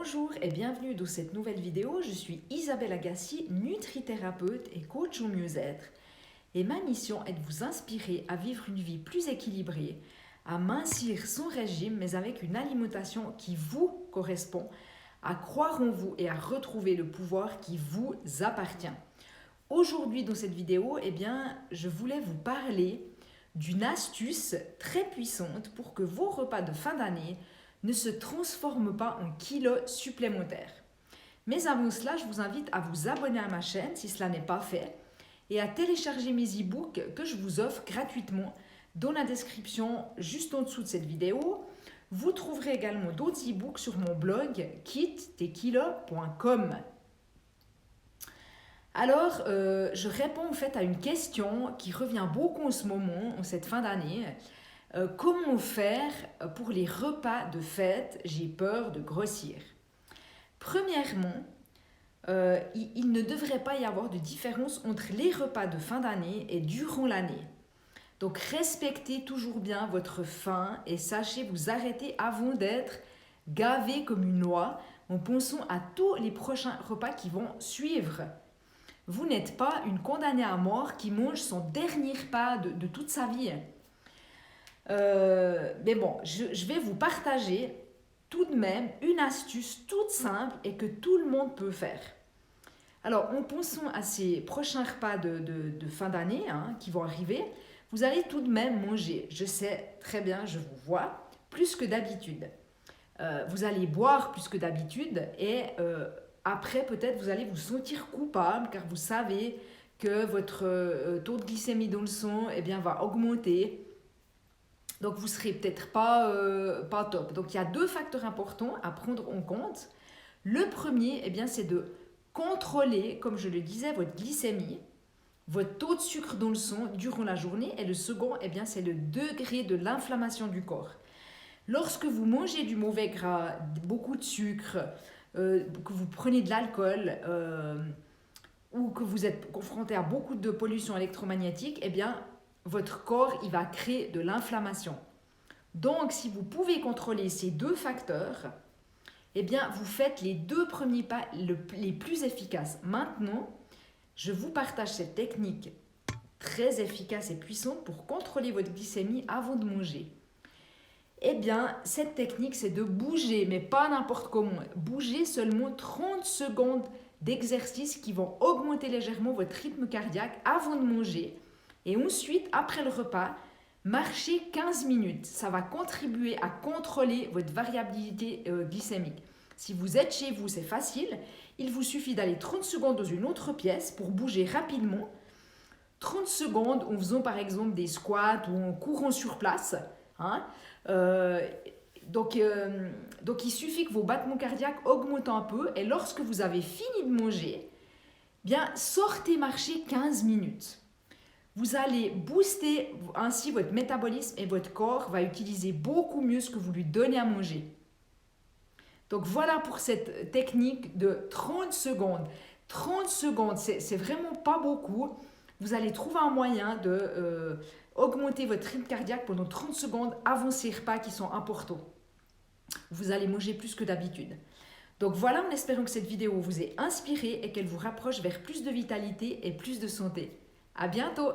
Bonjour et bienvenue dans cette nouvelle vidéo. Je suis Isabelle Agassi, nutrithérapeute et coach au mieux-être. Et ma mission est de vous inspirer à vivre une vie plus équilibrée, à mincir son régime mais avec une alimentation qui vous correspond, à croire en vous et à retrouver le pouvoir qui vous appartient. Aujourd'hui dans cette vidéo, je voulais vous parler d'une astuce très puissante pour que vos repas de fin d'année ne se transforment pas en kilos supplémentaires. Mais avant cela, je vous invite à vous abonner à ma chaîne si cela n'est pas fait et à télécharger mes e-books que je vous offre gratuitement dans la description juste en dessous de cette vidéo. Vous trouverez également d'autres e-books sur mon blog quitte-tes-kilos.com. Alors, je réponds en fait à une question qui revient beaucoup en ce moment, en cette fin d'année. Comment faire pour les repas de fête? J'ai peur de grossir. Premièrement, il ne devrait pas y avoir de différence entre les repas de fin d'année et durant l'année. Donc, respectez toujours bien votre faim et sachez vous arrêter avant d'être gavé comme une noix en pensant à tous les prochains repas qui vont suivre. Vous n'êtes pas une condamnée à mort qui mange son dernier repas de toute sa vie. Je vais vous partager tout de même une astuce toute simple et que tout le monde peut faire. Alors, en pensant à ces prochains repas de fin d'année qui vont arriver, vous allez tout de même manger, je sais très bien, je vous vois, plus que d'habitude. Vous allez boire plus que d'habitude et après, peut-être, vous allez vous sentir coupable car vous savez que votre taux de glycémie dans le sang va augmenter. Donc, vous ne serez peut-être pas top. Donc, il y a deux facteurs importants à prendre en compte. Le premier, c'est de contrôler, comme je le disais, votre glycémie, votre taux de sucre dans le sang durant la journée. Et le second, c'est le degré de l'inflammation du corps. Lorsque vous mangez du mauvais gras, beaucoup de sucre, que vous prenez de l'alcool ou que vous êtes confronté à beaucoup de pollution électromagnétique, votre corps il va créer de l'inflammation. Donc, si vous pouvez contrôler ces deux facteurs, vous faites les deux premiers pas les plus efficaces. Maintenant, je vous partage cette technique très efficace et puissante pour contrôler votre glycémie avant de manger. Cette technique, c'est de bouger, mais pas n'importe comment. Bouger seulement 30 secondes d'exercice qui vont augmenter légèrement votre rythme cardiaque avant de manger. Et ensuite, après le repas, marchez 15 minutes. Ça va contribuer à contrôler votre variabilité glycémique. Si vous êtes chez vous, c'est facile. Il vous suffit d'aller 30 secondes dans une autre pièce pour bouger rapidement. 30 secondes en faisant par exemple des squats ou en courant sur place. Donc, il suffit que vos battements cardiaques augmentent un peu. Et lorsque vous avez fini de manger, sortez marcher 15 minutes. Vous allez booster ainsi votre métabolisme et votre corps va utiliser beaucoup mieux ce que vous lui donnez à manger. Donc voilà pour cette technique de 30 secondes. 30 secondes, c'est vraiment pas beaucoup. Vous allez trouver un moyen de augmenter votre rythme cardiaque pendant 30 secondes avant ces repas qui sont importants. Vous allez manger plus que d'habitude. Donc voilà, en espérant que cette vidéo vous ait inspiré et qu'elle vous rapproche vers plus de vitalité et plus de santé. À bientôt!